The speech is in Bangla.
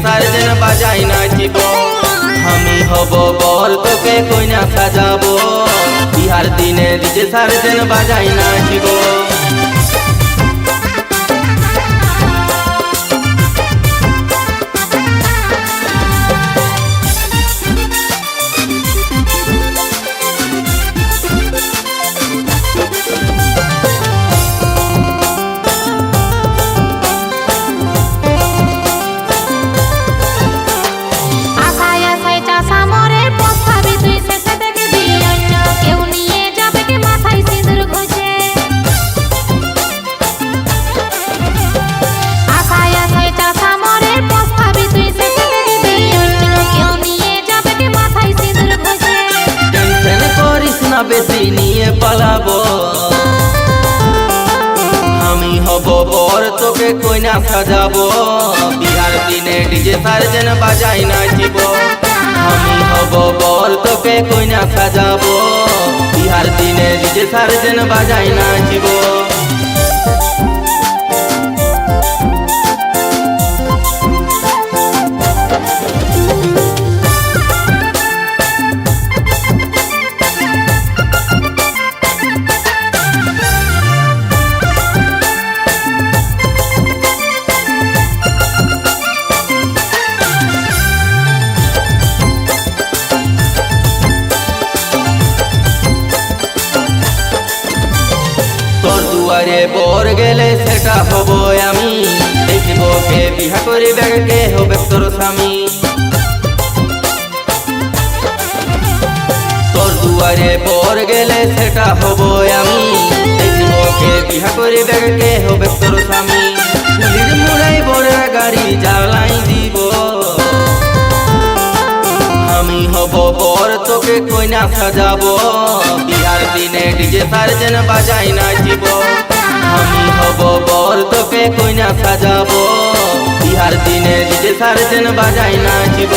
সার্জেন বাজাই নাচিব। আমি হব বর তোকে কইনা সাজাবো, বিহার দিনে ডিজে সার্জেন বাজাই নাচিব। বেশি নিয়ে পালাবো, আমি হব বর তোকে কইনা সাজাবো, বিহার দিনে ডিজে সার্জেন বাজাই নাচিব। আমি হব বর তোকে কইনা সাজাবো, বিহার দিনে ডিজে সার্জেন বাজাই নাচিব। দুয়ারে বর গেলে সেটা হব আমি, দেখিব কে বিহা করিবে কে হবে তোর স্বামী। তোর দুয়ারে বর গেলে সেটা হব আমি, দেখিব কে বিহা করিবে কে হবে তোর স্বামী। পুলির মুড়াই বড়া গাড়ি জ্বালাই দিব, আমি হব বর তোকে কইনা সাজাবো, বিহার দিনে ডিজে সার্জেন বাজাই নাচিব। আমি হব বর তোকে কইনা সাজাবো, বিহার দিনে ডিজে সার্জেন বাজাই নাচিব।